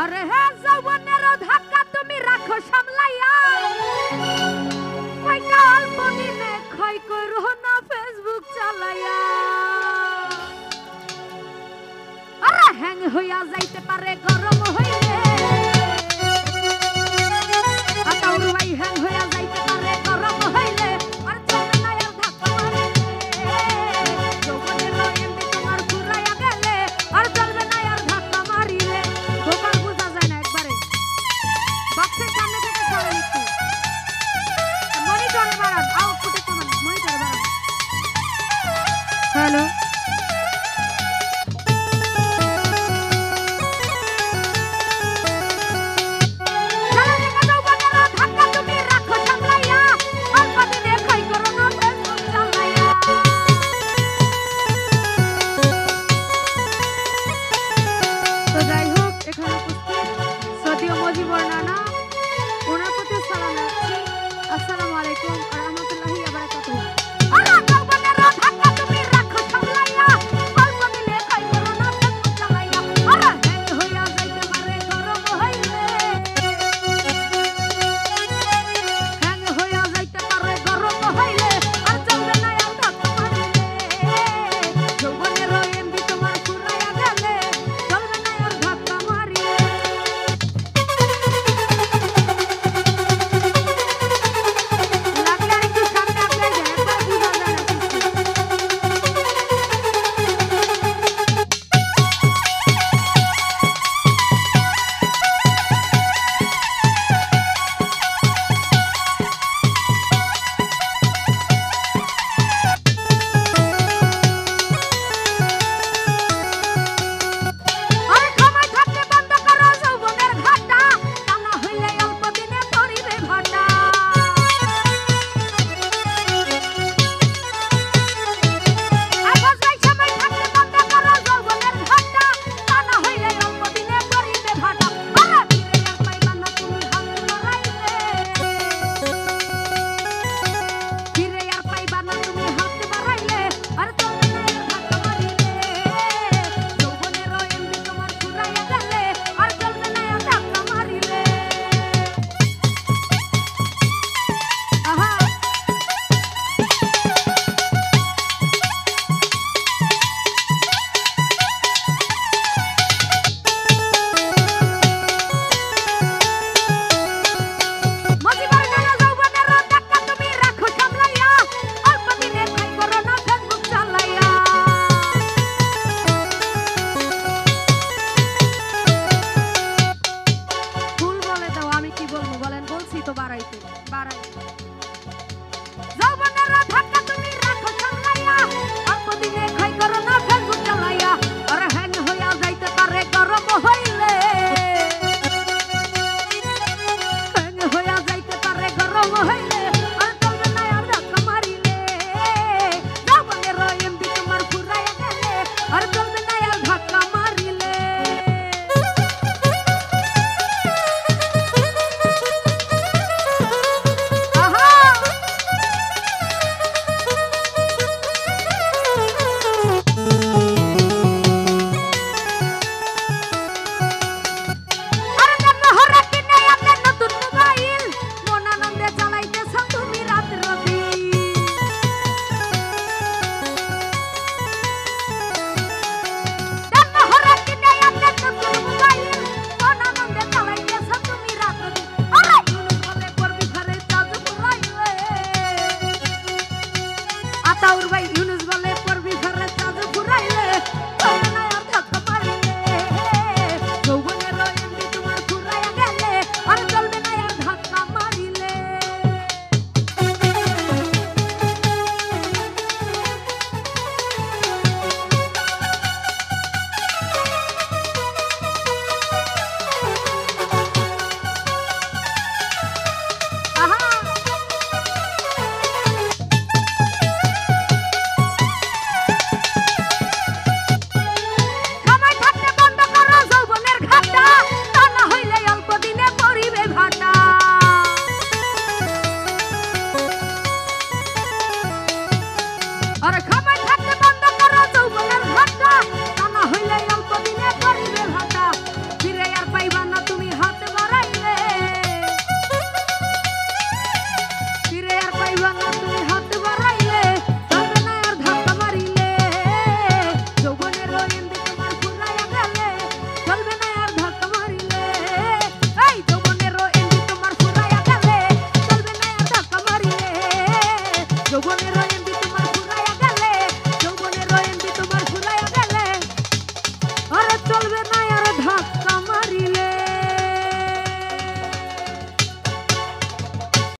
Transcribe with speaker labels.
Speaker 1: আরে হে যৌবনের ধাক্কা তুমি রাখো সামলাইয়া, কয়টা অল্প দিনে ক্ষয় করো না ফেসবুক চালাইয়া। আরে হ্যাং হইয়া যাইতে পারে গরম হইলে, আতাউর ভাই হ্যাং হইয়া যাইতে পারে গরম হইলে, আর চলবে না আর ধাক্কা মারিলে। যৌবনের এমনি তোমার ঘুরাইয়া গেলে, আর চলবে না আর ধাক্কা মারিলে। বোকার বোঝা যায় না একবারে। বক্সের সামনে থেকে সরেন একটু, মনিটরে বাড়ান, আউটপুটে কমান, মনিটরে বাড়ান। হ্যালো মুজিবুর নানা, ওনার প্রতি সালাম রাখছি। আসসালামু আলাইকুম।